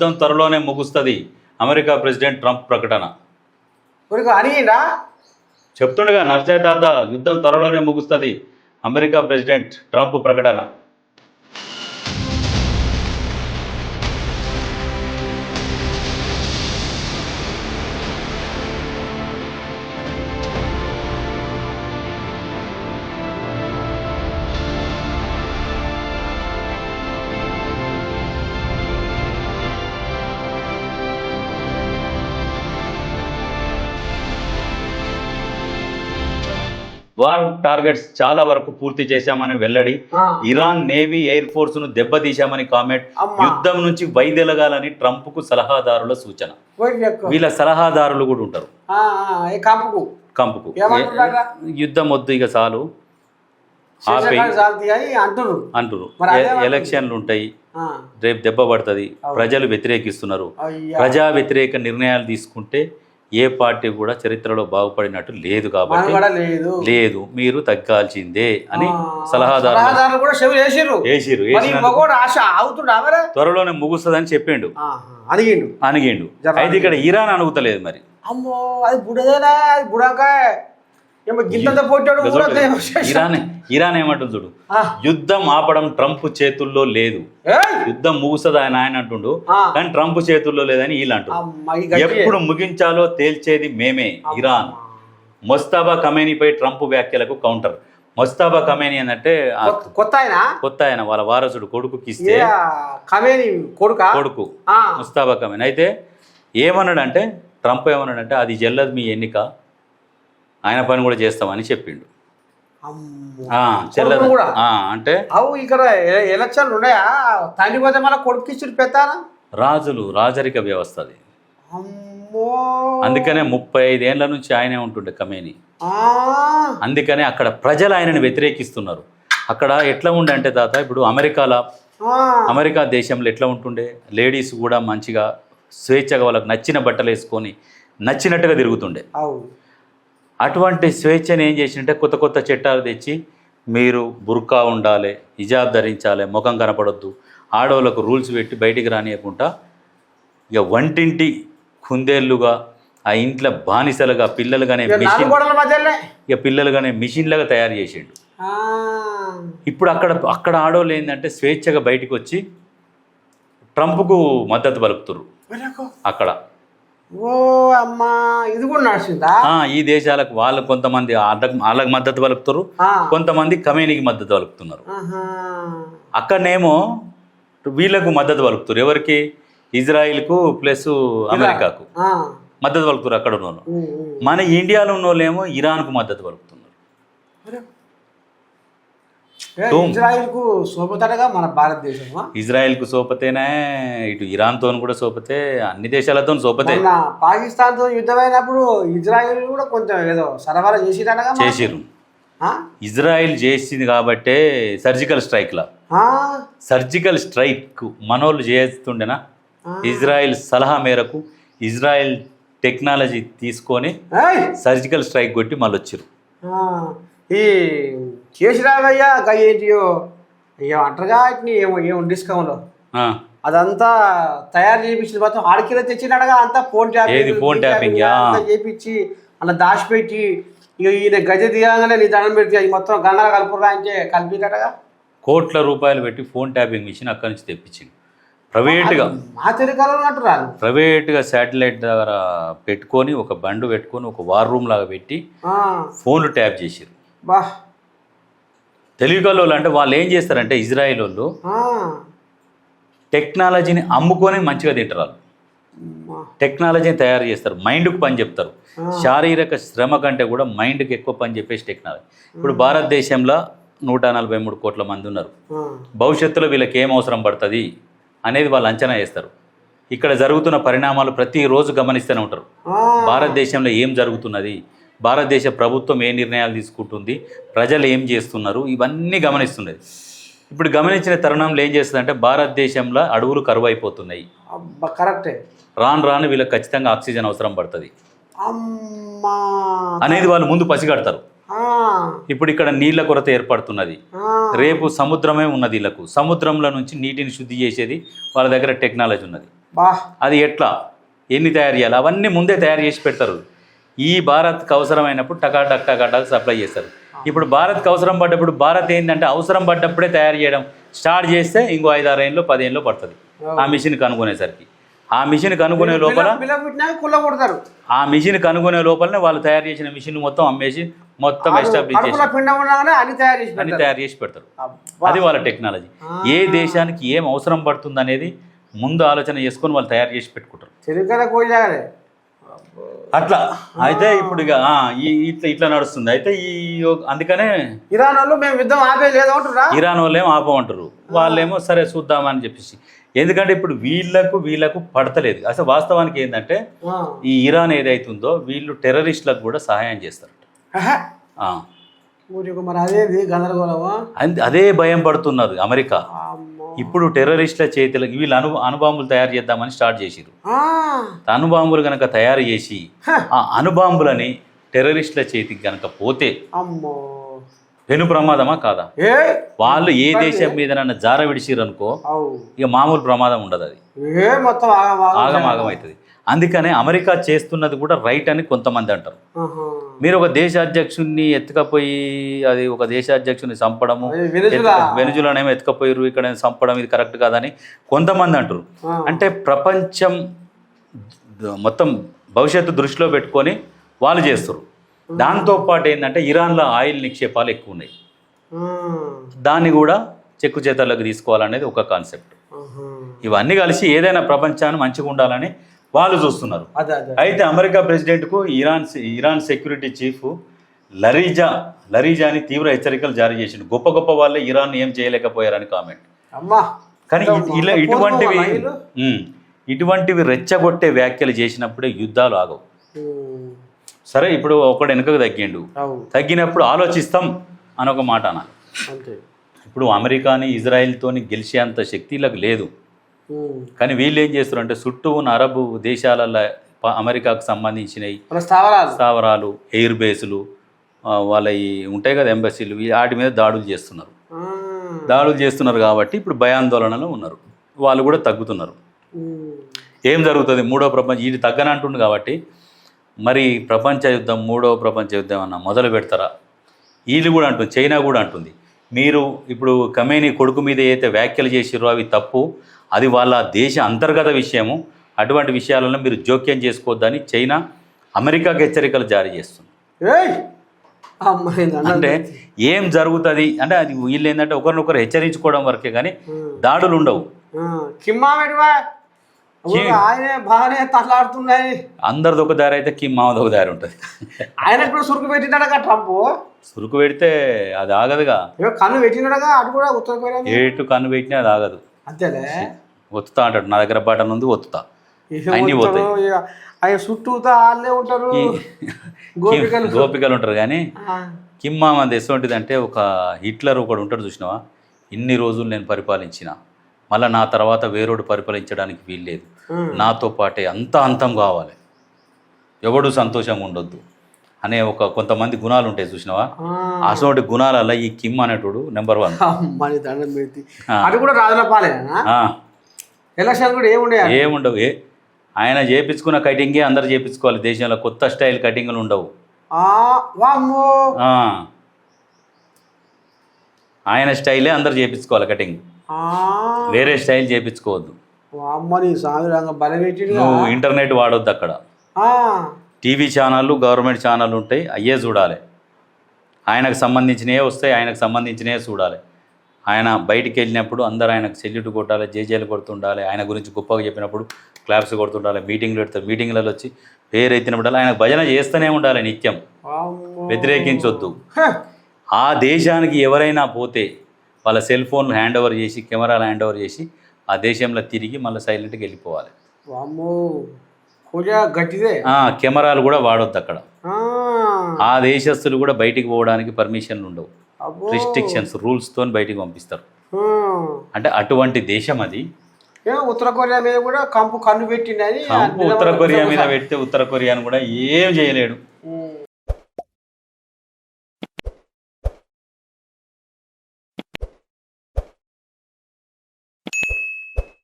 యుద్ధం త్వరలోనే ముగుస్తుంది. అమెరికా ప్రెసిడెంట్ ట్రంప్ ప్రకటన. చెప్తుండగా నర్సయ్య తాత, యుద్ధం త్వరలోనే ముగుస్తుంది. అమెరికా ప్రెసిడెంట్ ట్రంప్ ప్రకటన. వార్ టార్గెట్స్ చాలా వరకు పూర్తి చేశామని వెల్లడి. ఇరాన్ నేవీ ఎయిర్ ఫోర్స్ ను దెబ్బతీశామని కామెంట్. యుద్ధం నుంచి వైదొలగాలని ట్రంప్ కు సలహాదారుల సూచన. వీళ్ళ సలహాదారులు కూడా ఉంటారు కంపుకు. యుద్ధం వద్దు, ఇక చాలు అంటారు. ఎలక్షన్లు ఉంటాయి, రేపు దెబ్బ పడుతుంది, ప్రజలు వ్యతిరేకిస్తున్నారు. ప్రజా వ్యతిరేక నిర్ణయాలు తీసుకుంటే ఏ పార్టీ కూడా చరిత్రలో బాగుపడినట్టు లేదు. కాబట్టి లేదు, మీరు తగ్గాల్సిందే అని సలహాదారు త్వరలోనే ముగుస్తుందని చెప్పిండు, అనిగిండు. అయితే ఇక్కడ ఇరాన్ అనుగుతలేదు మరి. ఇరాన్ ఏమంటుంది చూడు, యుద్ధం ఆపడం ట్రంప్ చేతుల్లో లేదు. యుద్ధం ముగుస్తుంది ఆయన అంటుండు, కానీ ట్రంప్ చేతుల్లో లేదని వీళ్ళు అంటారు. ఎప్పుడు ముగించాలో తేల్చేది మేమే. ఇరాన్. మొస్తాబా ఖమేనీపై ట్రంప్ వ్యాఖ్యలకు కౌంటర్. మొస్తాబా ఖమేనీ అంటే కొత్త ఆయన వాళ్ళ వారసుడు కొడుకుకి ఇస్తే కొడుకు మొస్తాబా ఖమేనీ. అయితే ఏమన్నాడంటే ట్రంప్ ఏమన్నాడంటే, అది చెల్లదు మీ ఎన్నిక, ఆయన పని కూడా చేస్తామని చెప్పిండు. అంటే ఇక్కడ ఎలక్షన్లు ఉన్నాయా? తండ్రి పోతే మళ్ళీ కొడుకు ఇచ్చి పెడతారా? రాజరిక వ్యవస్థ అది. అందుకనే 35 ఏళ్ల నుంచి ఆయనే ఉంటుండే ఖమేనీ. అందుకనే అక్కడ ప్రజలు ఆయనని వ్యతిరేకిస్తున్నారు. అక్కడ ఎట్లా ఉండే అంటే తాత, ఇప్పుడు అమెరికా దేశంలో ఎట్లా ఉంటుండే, లేడీస్ కూడా మంచిగా స్వేచ్ఛగా వాళ్ళకి నచ్చిన బట్టలు వేసుకొని నచ్చినట్టుగా తిరుగుతుండే. అటువంటి స్వేచ్ఛను ఏం చేసిందంటే కొత్త కొత్త చట్టాలు తెచ్చి, మీరు బుర్కా ఉండాలి, హిజాబ్ ధరించాలి, ముఖం కనపడొద్దు, ఆడవాళ్ళకు రూల్స్ పెట్టి బయటికి రానియకుండా ఇక వంటింటి కుందేళ్ళుగా, ఆ ఇంట్లో బానిసలుగా, పిల్లలుగానే మిషన్లుగా తయారు చేసిండు. ఇప్పుడు అక్కడ ఆడవాళ్ళు ఏంటంటే స్వేచ్ఛగా బయటికి వచ్చి ట్రంప్కు మద్దతు పలుకుతున్నారు. అక్కడ ఇది కూడా నడిచిందా? ఈ దేశాలకు వాళ్ళు కొంతమంది వాళ్ళకి మద్దతు పలుకుతారు, కొంతమంది ఖమేనీకి మద్దతు పలుకుతున్నారు. అక్కడనేమో వీళ్ళకు మద్దతు పలుకుతారు. ఎవరికి? ఇజ్రాయిల్కు ప్లస్ అమెరికాకు మద్దతు పలుకుతారు అక్కడ ఉన్న వాళ్ళు. మన ఇండియాలో ఉన్న వాళ్ళేమో ఇరాన్కు మద్దతు పలుకుతున్నారు. ఇజ్రాయిల్కు సోపతగా మన భారతదేశం. ఇజ్రాయిల్కు సోపతేనే, ఇటు ఇరాన్తో కూడా సోపతే, అన్ని దేశాలతో సోపతే. పాకిస్తాన్తో యుద్ధమైనప్పుడు ఇజ్రాయిల్ కూడా కొంచెం ఏదో సరఫరా చేసిరు. ఇజ్రాయిల్ చేసింది కాబట్టే సర్జికల్ స్ట్రైక్ మనోళ్ళు చేస్తుండేనా. ఇజ్రాయిల్ సలహా మేరకు ఇజ్రాయిల్ టెక్నాలజీ తీసుకొని సర్జికల్ స్ట్రైక్ కొట్టి మళ్ళీ వచ్చారు. ఈ చేసిరావయ్యా ఏంటియో ఏమంటారుగా ఏమో డిస్కౌంట్ అదంతా తయారు చేయించింది, మొత్తం ఆడికి తెచ్చినాడుగా. అంతా ఫోన్ ట్యాపింగ్ చేయించి అలా దాచిపెట్టి ఈయన గజ దిగానే నీ దండం పెడితే అది మొత్తం గంగల కలుపురా అంటే కలిపినట్టుగా కోట్ల రూపాయలు పెట్టి ఫోన్ ట్యాపింగ్ మిషన్ అక్కడి నుంచి తెప్పించింది. ప్రైవేట్గా శాటిలైట్ దగ్గర పెట్టుకొని, ఒక బండు పెట్టుకొని, ఒక వార్ రూమ్ లాగా పెట్టి ఫోన్లు ట్యాప్ చేసారు. తెలివికల్ వాళ్ళు అంటే వాళ్ళు ఏం చేస్తారంటే, ఇజ్రాయిల్ వాళ్ళు టెక్నాలజీని అమ్ముకొని మంచిగా తింటారు. వాళ్ళు టెక్నాలజీని తయారు చేస్తారు, మైండ్కు పని చెప్తారు. శారీరక శ్రమ కంటే కూడా మైండ్కి ఎక్కువ పని చెప్పేసి టెక్నాలజీ. ఇప్పుడు భారతదేశంలో 143 కోట్ల మంది ఉన్నారు. భవిష్యత్తులో వీళ్ళకి ఏం అవసరం పడుతుంది అనేది వాళ్ళు అంచనా వేస్తారు. ఇక్కడ జరుగుతున్న పరిణామాలు ప్రతిరోజు గమనిస్తూనే ఉంటారు. భారతదేశంలో ఏం జరుగుతున్నది, భారతదేశ ప్రభుత్వం ఏ నిర్ణయాలు తీసుకుంటుంది, ప్రజలు ఏం చేస్తున్నారు, ఇవన్నీ గమనిస్తున్నది. ఇప్పుడు గమనించిన తరుణంలో ఏం చేస్తుందంటే, భారతదేశంలో అడవులు కరువు అయిపోతున్నాయి. కరెక్టే. రాను వీళ్ళకి ఖచ్చితంగా ఆక్సిజన్ అవసరం పడుతుంది అనేది వాళ్ళు ముందు పసిగడతారు. ఇప్పుడు ఇక్కడ నీళ్ల కొరత ఏర్పడుతున్నది. రేపు సముద్రమే ఉన్నది. వీళ్ళకు సముద్రంలో నుంచి నీటిని శుద్ధి చేసేది వాళ్ళ దగ్గర టెక్నాలజీ ఉన్నది. బా అది ఎట్లా ఎన్ని తయారు చేయాలి అవన్నీ ముందే తయారు చేసి పెడతారు. ఈ భారత్కి అవసరమైనప్పుడు టకాటక్ సప్లై చేస్తారు. ఇప్పుడు భారత్కి అవసరం పడ్డప్పుడు భారత్ ఏంటంటే అవసరం పడ్డప్పుడే తయారు చేయడం స్టార్ట్ చేస్తే ఇంకో 5-6 ఏళ్ళు 10 ఏళ్ళు పడుతుంది ఆ మిషన్ కనుగొనేసరికి. ఆ మిషన్ కనుగొనే లోపల కొడతారు. ఆ మిషన్ కనుగొనే లోపలనే వాళ్ళు తయారు చేసిన మిషన్ మొత్తం అమ్మేసి మొత్తం ఎస్టాబ్లిష్ చేసి అన్ని తయారు చేసి పెడతారు. అది వాళ్ళ టెక్నాలజీ. ఏ దేశానికి ఏం అవసరం పడుతుంది అనేది ముందు ఆలోచన చేసుకొని వాళ్ళు తయారు చేసి పెట్టుకుంటారు. అట్లా అయితే ఇప్పుడు ఇక ఇట్లా నడుస్తుంది. అయితే అందుకనే ఇరాన్ వాళ్ళు మేము యుద్ధం ఆపేయలేదు అంటారా, ఇరాన్ వాళ్ళు ఏమో ఆపమంటారు, వాళ్ళేమో సరే చూద్దామని చెప్పేసి. ఎందుకంటే ఇప్పుడు వీళ్ళకు పడతలేదు. అసలు వాస్తవానికి ఏంటంటే ఈ ఇరాన్ ఏదైతుందో వీళ్ళు టెర్రరిస్టులకు కూడా సహాయం చేస్తారట. అదే భయం పడుతున్నారు అమెరికా. ఇప్పుడు టెర్రరిస్టుల చేతులకు వీళ్ళు అణుబాంబులు తయారు చేద్దామని స్టార్ట్ చేసిరు. అణుబాంబులు కనుక తయారు చేసి ఆ అణుబాంబులని టెర్రరిస్టుల చేతికి కనుక పోతే పెను ప్రమాదమా కాదా? వాళ్ళు ఏ దేశం మీద నన్ను జార విడిచిరు అనుకో ఇక మామూలు ప్రమాదం ఉండదు, అది ఆగమాగం అవుతుంది. అందుకనే అమెరికా చేస్తున్నది కూడా రైట్ అని కొంతమంది అంటారు. మీరు ఒక దేశాధ్యక్షుడిని ఎత్తుకపోయి అది ఒక దేశాధ్యక్షుడిని చంపడము, వెనుజులానేమో ఎత్తుకపోయారు ఇక్కడ చంపడం ఇది కరెక్ట్ కాదని కొంతమంది అంటారు. అంటే ప్రపంచం మొత్తం భవిష్యత్తు దృష్టిలో పెట్టుకొని వాళ్ళు చేస్తారు. దాంతోపాటు ఏంటంటే ఇరాన్లో ఆయిల్ నిక్షేపాలు ఎక్కువ ఉన్నాయి, దాన్ని కూడా చెక్కు చేతల్లోకి తీసుకోవాలనేది ఒక కాన్సెప్ట్. ఇవన్నీ కలిసి ఏదైనా ప్రపంచాన్ని మంచిగా ఉండాలని వాళ్ళు చూస్తున్నారు. అయితే అమెరికా ప్రెసిడెంట్కు ఇరాన్ సెక్యూరిటీ చీఫ్ లరీజాని తీవ్ర హెచ్చరికలు జారీ చేసిండు. గొప్ప గొప్ప వాళ్ళే ఇరాన్ ఏం చేయలేకపోయారని కామెంట్. కానీ ఇటువంటివి రెచ్చగొట్టే వ్యాఖ్యలు చేసినప్పుడే యుద్ధాలు ఆగవు. సరే ఇప్పుడు ఒకడు వెనుకకు తగ్గినప్పుడు ఆలోచిస్తాం అని ఒక మాట అనాలి. ఇప్పుడు అమెరికాని ఇజ్రాయెల్తోని గెలిచేంత శక్తి వీళ్ళకి లేదు. కానీ వీళ్ళు ఏం చేస్తారు అంటే చుట్టూ ఉన్న అరబ్ దేశాలలో అమెరికాకు సంబంధించినవి స్థావరాలు, ఎయిర్ బేసులు, వాళ్ళ ఉంటాయి కదా ఎంబసీలు, వాటి మీద దాడులు చేస్తున్నారు కాబట్టి ఇప్పుడు భయాందోళనలో ఉన్నారు. వాళ్ళు కూడా తగ్గుతున్నారు. ఏం జరుగుతుంది మూడో ప్రపంచ ఇది తగ్గనంటుంది కాబట్టి మరి ప్రపంచ యుద్ధం మూడవ ప్రపంచ యుద్ధం అన్న మొదలు పెడతారా? వీళ్ళు కూడా అంటుంది, చైనా కూడా అంటుంది మీరు ఇప్పుడు ఖమేనీ కొడుకు మీద ఏదైతే వ్యాఖ్యలు చేసిరో అవి తప్పు, అది వాళ్ళ దేశ అంతర్గత విషయము, అటువంటి విషయాలలో మీరు జోక్యం చేసుకోవద్దని చైనా అమెరికాకి హెచ్చరికలు జారీ చేస్తుంది. అంటే ఏం జరుగుతుంది అంటే అది వీళ్ళు ఏంటంటే ఒకరినొకరు హెచ్చరించుకోవడం వరకే కానీ దాడులు ఉండవు. అందరిది ఒక దారి అయితే మామది ఒక దారి ఉంటుంది. ఆయన కూడా సురుకు పెట్టినాడుగా ట్రంప్. సురుకు పెడితే అది ఆగదుగా. కన్ను పెట్టినాడుగా అటు కూడా ఉత్తర కొరియా ఏటు కన్ను పెట్టినా అది ఆగదు. అంతేలే ఒత్తుతా అంటాడు, నా దగ్గర బటన్ ఉంది ఒత్తుతా, అన్నీ పోతాయి. ఆయన చుట్టూతా వాళ్ళే ఉంటారు, గోపికలు ఉంటారు. కానీ కిమ్ మామది ఎటువంటిదంటే ఒక హిట్లర్ ఒకడు ఉంటాడు చూసినావా, ఇన్ని రోజులు నేను పరిపాలించిన మళ్ళీ నా తర్వాత వేరోడు పరిపాలించడానికి వీల్లేదు, నాతో పాటే అంతం కావాలి, ఎవడు సంతోషంగా ఉండొద్దు అనే కొంతమంది గుణాలు ఉంటాయి చూసినావా. అటువంటి గుణాలలో ఈ కిమ్ అనేటోడు నెంబర్ 1. ఏముండవు, ఆయన చేయించుకున్న కటింగే అందరు చేయించుకోవాలి. దేశంలో కొత్త స్టైల్ కటింగ్లు ఉండవు. ఆయన స్టైలే అందరు చేయించుకోవాలి కటింగ్, వేరే స్టైల్ చేయించుకోవద్దు. నువ్వు ఇంటర్నెట్ వాడొద్దు, అక్కడ టీవీ ఛానళ్ళు గవర్నమెంట్ ఛానళ్ళు ఉంటాయి, అయ్యే చూడాలి. ఆయనకు సంబంధించినవే వస్తాయి, ఆయనకు సంబంధించినవే చూడాలి. ఆయన బయటికి వెళ్ళినప్పుడు అందరూ ఆయనకు సెల్యూట్ కొట్టాలి, జేజేలు కొడుతుండాలి, ఆయన గురించి గొప్పగా చెప్పినప్పుడు క్లాప్స్ కొడుతుండాలి, మీటింగ్లు పెడతారు, మీటింగ్లలో వచ్చి పేరెత్తినప్పుడు ఆయన భజన చేస్తూనే ఉండాలి నిత్యం, వ్యతిరేకించొద్దు. ఆ దేశానికి ఎవరైనా పోతే వాళ్ళ సెల్ ఫోన్లు హ్యాండ్ ఓవర్ చేసి, కెమెరాలు హ్యాండ్ ఓవర్ చేసి ఆ దేశంలో తిరిగి మళ్ళీ సైలెంట్గా వెళ్ళిపోవాలి. కెమెరాలు కూడా వాడొద్దు అక్కడ. ఆ దేశస్తులు కూడా బయటికి పోవడానికి పర్మిషన్లు ఉండవు, రిస్ట్రిక్షన్స్ రూల్స్తో బయటికి పంపిస్తారు. అంటే అటువంటి దేశం అది. ఉత్తర కొరియా మీద కూడా కన్ను పెట్టింది. ఉత్తర కొరియా మీద పెడితే ఉత్తర కొరియాను కూడా ఏం చేయలేడు.